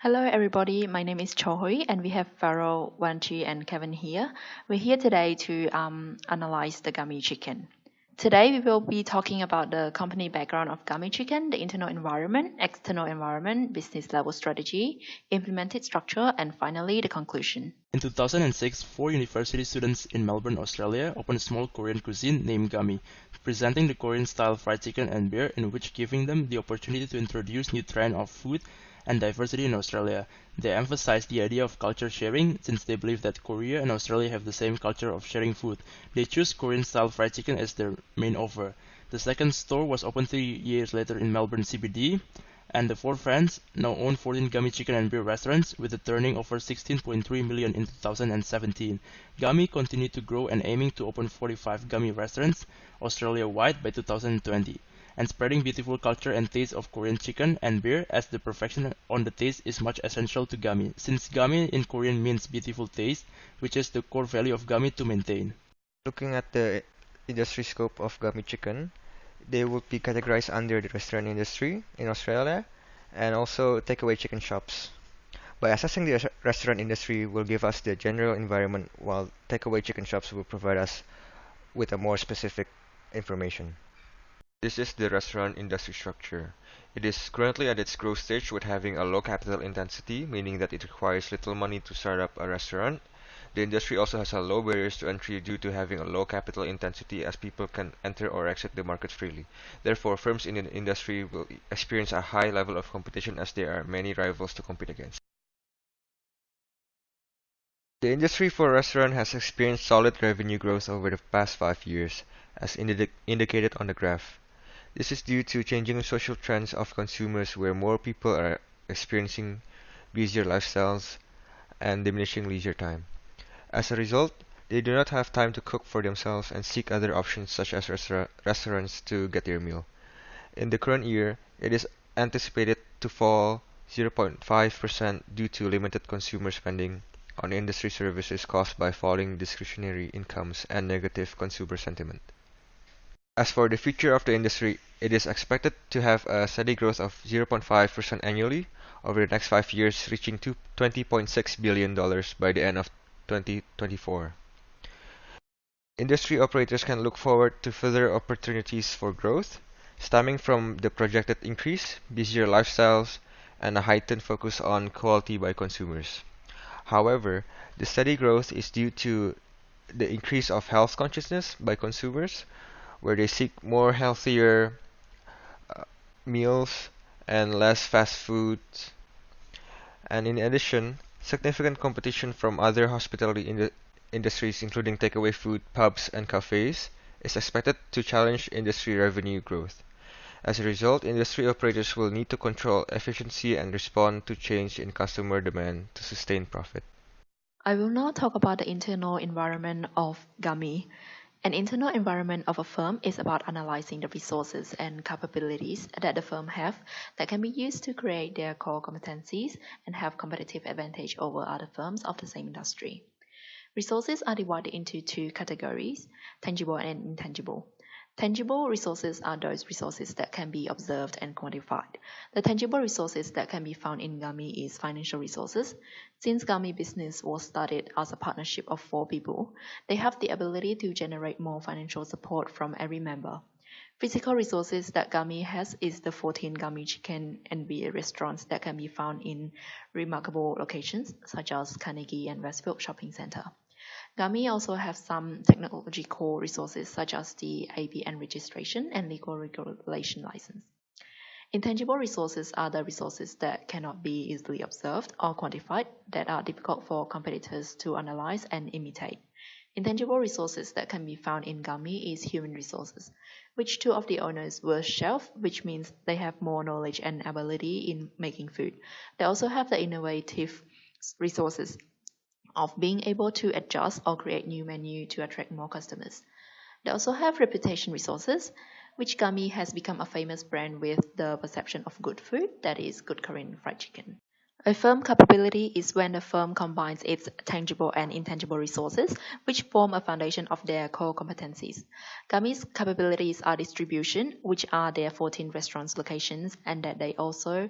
Hello, everybody. My name is Chhorhuy, and we have Farrel, Wan Chee, and Kevin here. We're here today to analyze the Gummy chicken. Today, we will be talking about the company background of Gummy chicken, the internal environment, external environment, business level strategy, implemented structure, and finally, the conclusion. In 2006, four university students in Melbourne, Australia opened a small Korean cuisine named Gami, presenting the Korean-style fried chicken and beer, in which giving them the opportunity to introduce new trend of food and diversity in Australia. They emphasized the idea of culture sharing, since they believe that Korea and Australia have the same culture of sharing food. They choose Korean-style fried chicken as their main offer. The second store was opened 3 years later in Melbourne CBD, and the four friends now own 14 Gummy chicken and beer restaurants with a turning over 16.3 million in 2017. Gummy continued to grow and aiming to open 45 Gummy restaurants Australia-wide by 2020, and spreading beautiful culture and taste of Korean chicken and beer as the perfection on the taste is much essential to Gummy, since Gummy in Korean means beautiful taste, which is the core value of Gummy to maintain. Looking at the industry scope of gummy chicken, they would be categorized under the restaurant industry in Australia and also takeaway chicken shops. By assessing the restaurant industry will give us the general environment, while takeaway chicken shops will provide us with a more specific information. This is the restaurant industry structure. It is currently at its growth stage with having a low capital intensity, meaning that it requires little money to start up a restaurant. The industry also has a low barriers to entry due to having a low capital intensity as people can enter or exit the market freely. Therefore, firms in the industry will experience a high level of competition as there are many rivals to compete against. The industry for restaurant has experienced solid revenue growth over the past 5 years, as indicated on the graph. This is due to changing social trends of consumers where more people are experiencing busier lifestyles and diminishing leisure time. As a result, they do not have time to cook for themselves and seek other options such as restaurants to get their meal. In the current year, it is anticipated to fall 0.5% due to limited consumer spending on industry services caused by falling discretionary incomes and negative consumer sentiment. As for the future of the industry, it is expected to have a steady growth of 0.5% annually over the next 5 years, reaching $20.6 billion by the end of 2024. Industry operators can look forward to further opportunities for growth, stemming from the projected increase, busier lifestyles, and a heightened focus on quality by consumers. However, the steady growth is due to the increase of health consciousness by consumers, where they seek more healthier uh, meals and less fast foods. And in addition, significant competition from other hospitality industries, including takeaway food, pubs, and cafes, is expected to challenge industry revenue growth. As a result, industry operators will need to control efficiency and respond to change in customer demand to sustain profit. I will now talk about the internal environment of Gummy. An internal environment of a firm is about analyzing the resources and capabilities that the firm have that can be used to create their core competencies and have competitive advantage over other firms of the same industry. Resources are divided into two categories, tangible and intangible. Tangible resources are those resources that can be observed and quantified. The tangible resources that can be found in Gami is financial resources. Since Gami business was started as a partnership of 4 people, they have the ability to generate more financial support from every member. Physical resources that Gami has is the 14 Gami chicken and beer restaurants that can be found in remarkable locations such as Carnegie and Westfield Shopping Centre. Gami also have some technological resources such as the ABN registration and legal regulation license. Intangible resources are the resources that cannot be easily observed or quantified that are difficult for competitors to analyze and imitate. Intangible resources that can be found in Gami is human resources, which 2 of the owners were chefs, which means they have more knowledge and ability in making food. They also have the innovative resources of being able to adjust or create new menu to attract more customers. They also have reputation resources, which Gami has become a famous brand with the perception of good food, that is good Korean fried chicken. A firm capability is when a firm combines its tangible and intangible resources, which form a foundation of their core competencies. Gami's capabilities are distribution, which are their 14 restaurants locations, and that they also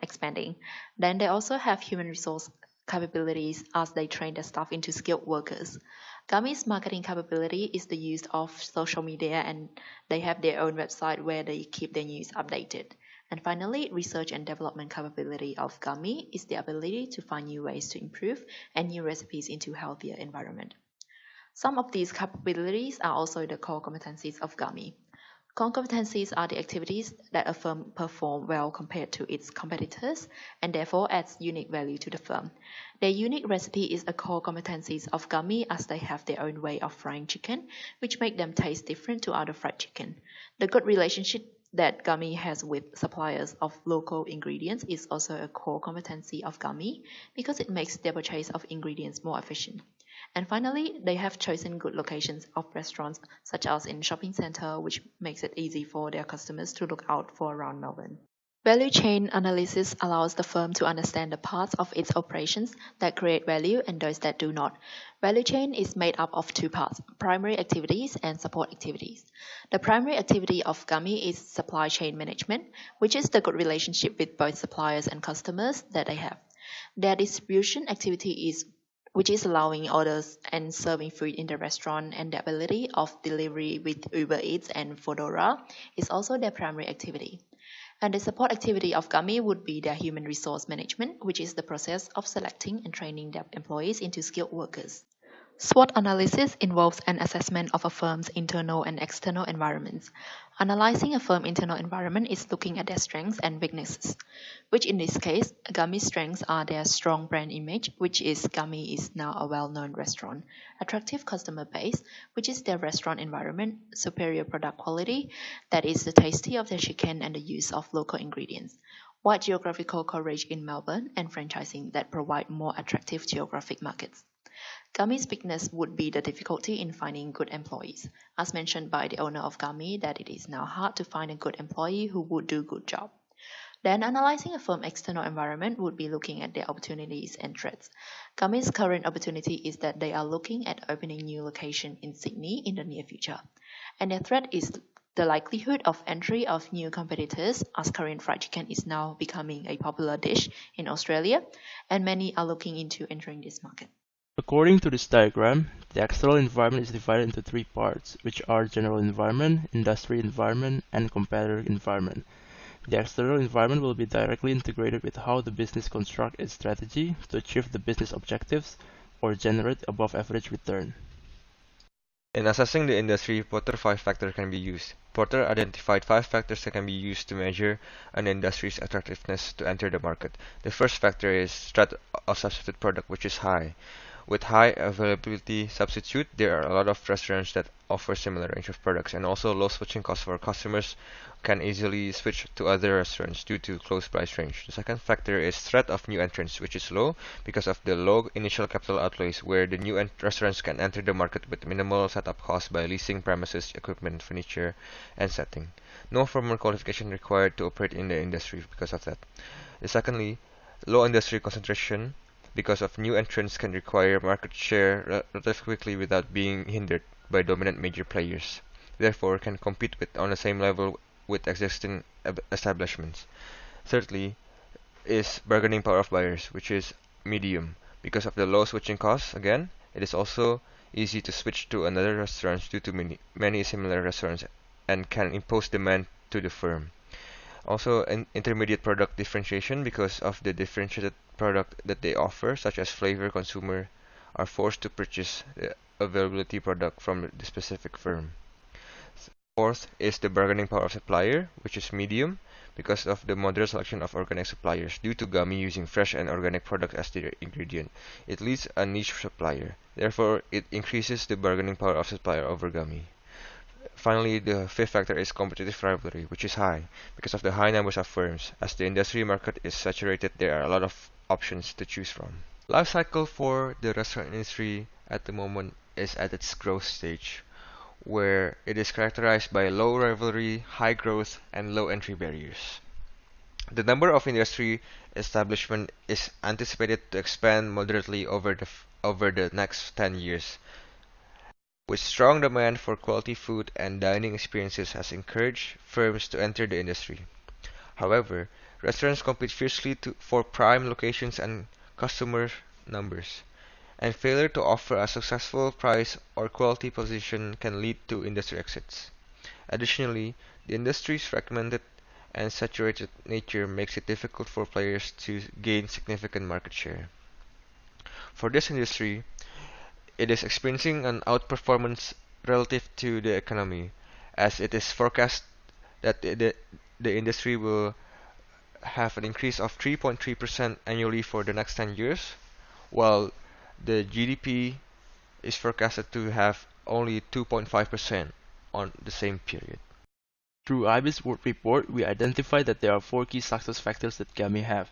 expanding. Then they also have human resource capabilities as they train their staff into skilled workers. Gami's marketing capability is the use of social media, and they have their own website where they keep their news updated. And finally, research and development capability of Gami is the ability to find new ways to improve and new recipes into healthier environment. Some of these capabilities are also the core competencies of Gami. Core competencies are the activities that a firm performs well compared to its competitors and therefore adds unique value to the firm. Their unique recipe is a core competencies of Gami as they have their own way of frying chicken, which make them taste different to other fried chicken. The good relationship that Gami has with suppliers of local ingredients is also a core competency of Gami because it makes their purchase of ingredients more efficient. And finally, they have chosen good locations of restaurants, such as in shopping center, which makes it easy for their customers to look out for around Melbourne. Value chain analysis allows the firm to understand the parts of its operations that create value and those that do not. Value chain is made up of two parts, primary activities and support activities. The primary activity of Gami is supply chain management, which is the good relationship with both suppliers and customers that they have. Their distribution activity is which is allowing orders and serving food in the restaurant, and the ability of delivery with Uber Eats and Fodora is also their primary activity. And the support activity of Gami would be their human resource management, which is the process of selecting and training their employees into skilled workers. SWOT analysis involves an assessment of a firm's internal and external environments. Analyzing a firm's internal environment is looking at their strengths and weaknesses, which in this case, Gami's strengths are their strong brand image, which is Gami is now a well-known restaurant, attractive customer base, which is their restaurant environment, superior product quality, that is the tasty of their chicken and the use of local ingredients, wide geographical coverage in Melbourne, and franchising that provide more attractive geographic markets. Gami's weakness would be the difficulty in finding good employees, as mentioned by the owner of Gami that it is now hard to find a good employee who would do good job. Then analyzing a firm's external environment would be looking at their opportunities and threats. Gami's current opportunity is that they are looking at opening new location in Sydney in the near future. And their threat is the likelihood of entry of new competitors, as Korean fried chicken is now becoming a popular dish in Australia, and many are looking into entering this market. According to this diagram, the external environment is divided into three parts, which are general environment, industry environment, and competitor environment. The external environment will be directly integrated with how the business constructs its strategy to achieve the business objectives or generate above average return. In assessing the industry, Porter 5 factor can be used. Porter identified 5 factors that can be used to measure an industry's attractiveness to enter the market. The first factor is threat of substitute product, which is high. With high availability substitute, there are a lot of restaurants that offer similar range of products, and also low switching costs for customers can easily switch to other restaurants due to close price range. The second factor is threat of new entrants, which is low because of the low initial capital outlays, where the new restaurants can enter the market with minimal setup costs by leasing premises, equipment, furniture, and setting. No formal qualification required to operate in the industry because of that. Secondly, low industry concentration, because of new entrants can require market share relatively quickly without being hindered by dominant major players. Therefore, can compete on the same level with existing establishments. Thirdly, is bargaining power of buyers, which is medium. Because of the low switching costs, again, it is also easy to switch to another restaurant due to many similar restaurants and can impose demand to the firm. Also, an intermediate product differentiation, because of the differentiated product that they offer, such as flavor, consumer are forced to purchase the availability product from the specific firm. Fourth is the bargaining power of supplier, which is medium, because of the moderate selection of organic suppliers. Due to Gami using fresh and organic product as their ingredient, it leads a niche supplier. Therefore, it increases the bargaining power of supplier over Gami. Finally, the fifth factor is competitive rivalry, which is high because of the high numbers of firms. As the industry market is saturated, there are a lot of options to choose from. Life cycle for the restaurant industry at the moment is at its growth stage, where it is characterized by low rivalry, high growth, and low entry barriers. The number of industry establishment is anticipated to expand moderately over the next 10 years, with strong demand for quality food and dining experiences has encouraged firms to enter the industry. However, restaurants compete fiercely for prime locations and customer numbers, and failure to offer a successful price or quality position can lead to industry exits. Additionally, the industry's fragmented and saturated nature makes it difficult for players to gain significant market share. For this industry, it is experiencing an outperformance relative to the economy, as it is forecast that the industry will have an increase of 3.3% annually for the next 10 years, while the GDP is forecasted to have only 2.5% on the same period. Through IBIS report, we identified that there are four key success factors that Gami have.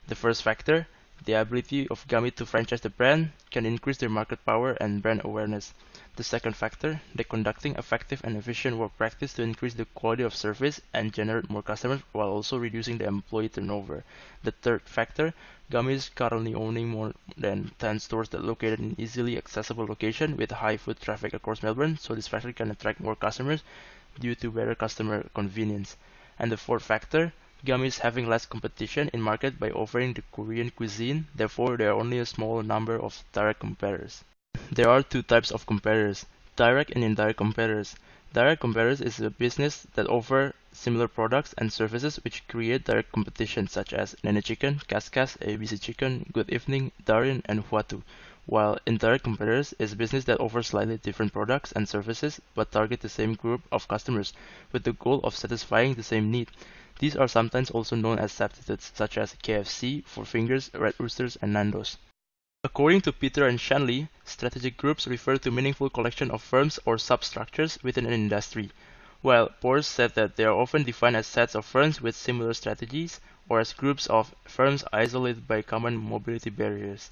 The first factor, the ability of Gami to franchise the brand, can increase their market power and brand awareness. The second factor, they're conducting effective and efficient work practice to increase the quality of service and generate more customers while also reducing the employee turnover. The third factor, Gami is currently owning more than 10 stores that are located in easily accessible location with high foot traffic across Melbourne, so this factor can attract more customers due to better customer convenience. And the fourth factor, Gami is having less competition in market by offering the Korean cuisine, therefore there are only a small number of direct competitors. There are two types of competitors, direct and indirect competitors. Direct competitors is a business that offer similar products and services which create direct competition such as Nene Chicken, Kaskas, ABC Chicken, Good Evening, Darian, and Huatu. While indirect competitors is a business that offers slightly different products and services but target the same group of customers with the goal of satisfying the same need. These are sometimes also known as substitutes such as KFC, Four Fingers, Red Roosters, and Nando's. According to Peter and Shanley, strategic groups refer to meaningful collection of firms or substructures within an industry, while Porres said that they are often defined as sets of firms with similar strategies or as groups of firms isolated by common mobility barriers.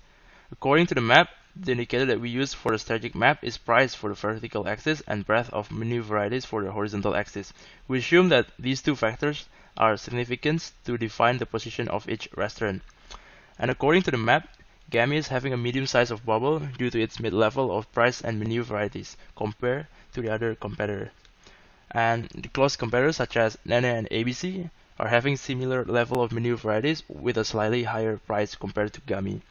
According to the map, the indicator that we use for the strategic map is price for the vertical axis and breadth of menu varieties for the horizontal axis. We assume that these two factors are significant to define the position of each restaurant. And according to the map, Gami is having a medium size of bubble due to its mid-level of price and menu varieties compared to the other competitor. And the close competitors such as Nene and ABC are having similar level of menu varieties with a slightly higher price compared to Gami.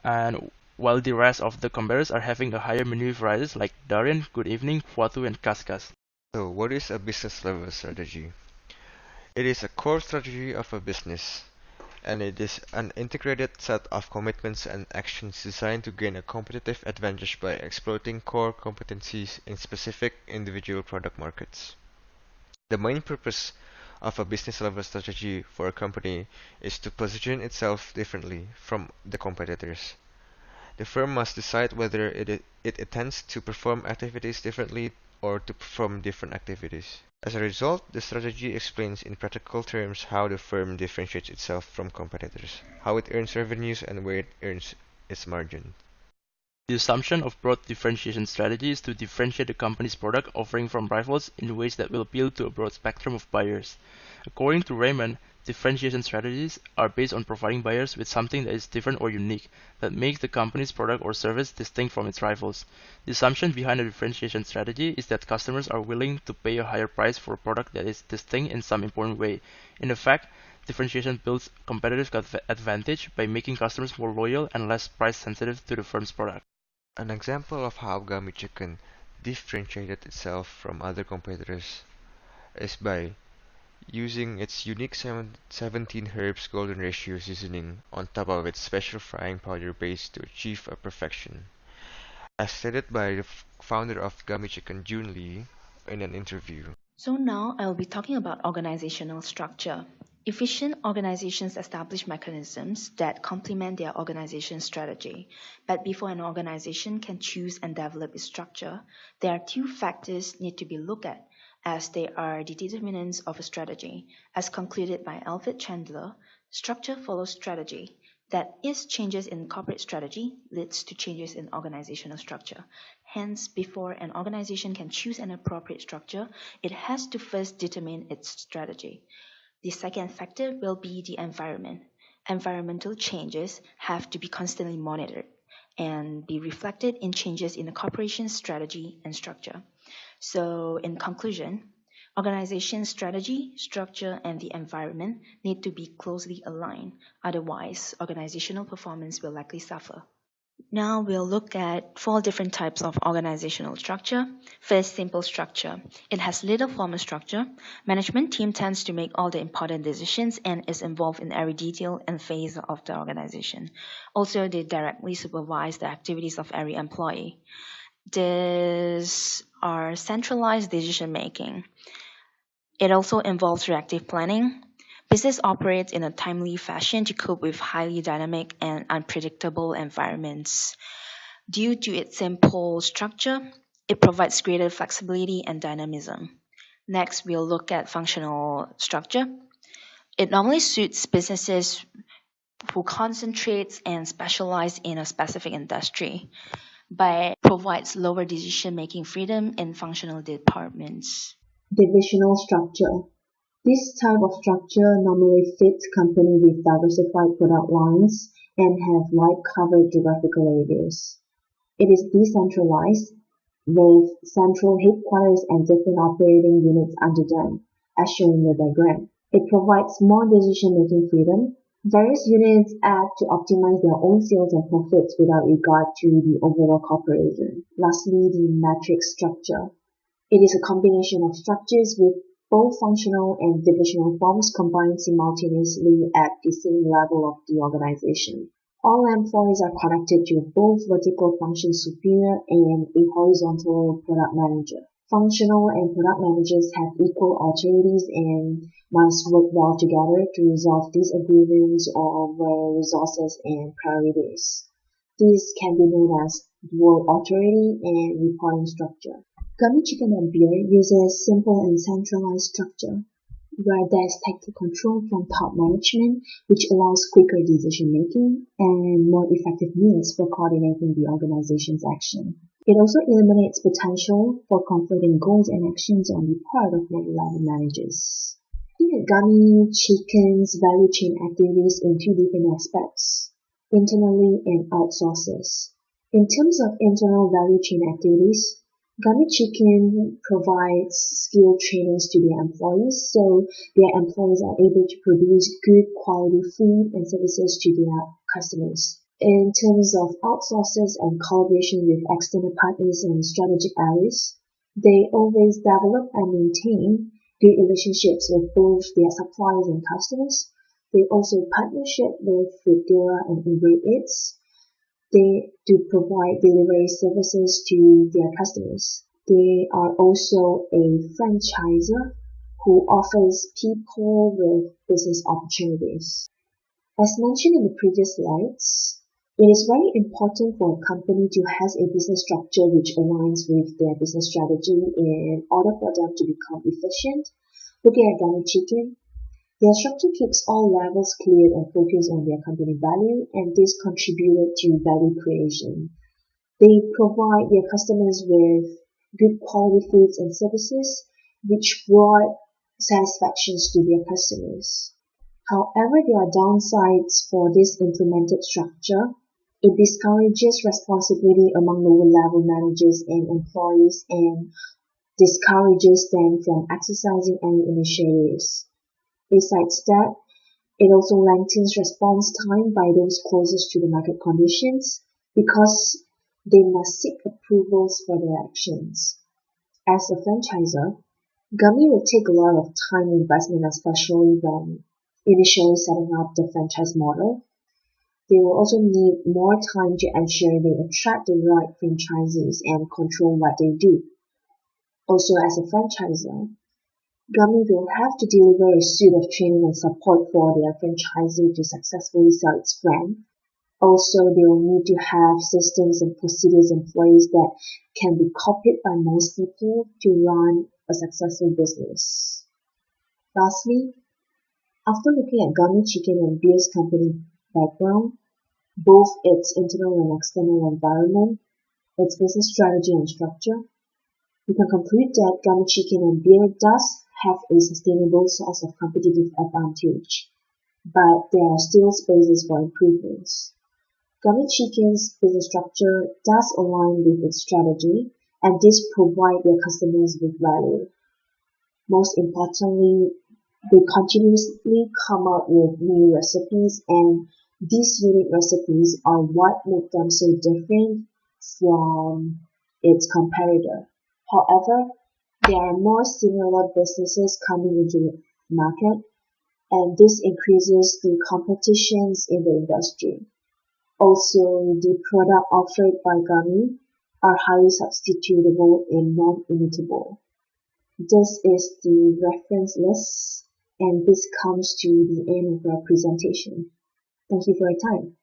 And while the rest of the competitors are having a higher menu varieties like Darian, Good Evening, Fuatu, and Kaskas. So, what is a business level strategy? It is a core strategy of a business, and it is an integrated set of commitments and actions designed to gain a competitive advantage by exploiting core competencies in specific individual product markets. The main purpose of a business level strategy for a company is to position itself differently from the competitors. The firm must decide whether it intends to perform activities differently or to perform different activities. As a result, the strategy explains in practical terms how the firm differentiates itself from competitors, how it earns revenues, and where it earns its margin. The assumption of broad differentiation strategy is to differentiate the company's product offering from rivals in ways that will appeal to a broad spectrum of buyers. According to Raymond, differentiation strategies are based on providing buyers with something that is different or unique, that makes the company's product or service distinct from its rivals. The assumption behind a differentiation strategy is that customers are willing to pay a higher price for a product that is distinct in some important way. In effect, differentiation builds competitive advantage by making customers more loyal and less price sensitive to the firm's product. An example of how Gami Chicken differentiated itself from other competitors is by using its unique 17 herbs golden ratio seasoning on top of its special frying powder base to achieve a perfection. As stated by the founder of Gami Chicken, Jun Lee, in an interview. So now I'll be talking about organizational structure. Efficient organizations establish mechanisms that complement their organization strategy. But before an organization can choose and develop its structure, there are two factors need to be looked at, as they are the determinants of a strategy. As concluded by Alfred Chandler, structure follows strategy. That is, changes in corporate strategy leads to changes in organizational structure. Hence, before an organization can choose an appropriate structure, it has to first determine its strategy. The second factor will be the environment. Environmental changes have to be constantly monitored and be reflected in changes in the corporation's strategy and structure. So, in conclusion, organization strategy, structure, and the environment need to be closely aligned. Otherwise, organizational performance will likely suffer. Now we'll look at 4 different types of organizational structure. First, simple structure. It has little formal structure. Management team tends to make all the important decisions and is involved in every detail and phase of the organization. Also, they directly supervise the activities of every employee. These are centralized decision making. It also involves reactive planning. Business operates in a timely fashion to cope with highly dynamic and unpredictable environments. Due to its simple structure, it provides greater flexibility and dynamism. Next, we'll look at functional structure. It normally suits businesses who concentrate and specialize in a specific industry, but provides lower decision-making freedom in functional departments. Divisional structure. This type of structure normally fits companies with diversified product lines and have wide covered geographical areas. It is decentralized, with central headquarters and different operating units under them, as shown in the diagram. It provides more decision-making freedom. Various units act to optimize their own sales and profits without regard to the overall corporation. Lastly, the matrix structure. It is a combination of structures with both functional and divisional forms combined simultaneously at the same level of the organization. All employees are connected to both vertical function superior and a horizontal product manager. Functional and product managers have equal authorities and must work well together to resolve disagreements over resources and priorities. This can be known as dual authority and reporting structure. Gami Chicken and Beer uses simple and centralized structure, where there is tighter control from top management, which allows quicker decision-making and more effective means for coordinating the organization's action. It also eliminates potential for conflicting goals and actions on the part of lower-level managers. Looking at Gami Chicken's value chain activities in 2 different aspects, internally and outsources. In terms of internal value chain activities, Gami Chicken provides skill trainings to their employees so their employees are able to produce good quality food and services to their customers. In terms of outsources and collaboration with external partners in strategic areas, they always develop and maintain good relationships with both their suppliers and customers. They also partnership with Foodora and Uber Eats. They do provide delivery services to their customers. They are also a franchisor who offers people with business opportunities. As mentioned in the previous slides, it is very important for a company to have a business structure which aligns with their business strategy in order for them to become efficient. Looking at Gami Chicken, their structure keeps all levels clear and focused on their company value, and this contributed to value creation. They provide their customers with good quality foods and services, which brought satisfactions to their customers. However, there are downsides for this implemented structure. It discourages responsibility among lower-level managers and employees and discourages them from exercising any initiatives. Besides that, it also lengthens response time by those closest to the market conditions because they must seek approvals for their actions. As a franchisor, Gami will take a lot of time and investment, especially when initially setting up the franchise model. They will also need more time to ensure they attract the right franchisees and control what they do. Also, as a franchisor, Gami will have to deliver a suite of training and support for their franchisee to successfully sell its brand. Also, they will need to have systems and procedures in place that can be copied by most people to run a successful business. Lastly, after looking at Gami Chicken and Beer's company background, both its internal and external environment, its business strategy and structure, we can conclude that Gami Chicken and Beer does have a sustainable source of competitive advantage, but there are still spaces for improvements. Gami Chicken's business structure does align with its strategy, and this provides their customers with value. Most importantly, they continuously come up with new recipes, and these unique recipes are what make them so different from its competitor. However, there are more similar businesses coming into the market, and this increases the competitions in the industry. Also, the products offered by Gami are highly substitutable and non-imitable. This is the reference list, and this comes to the end of our presentation. Thank you for your time.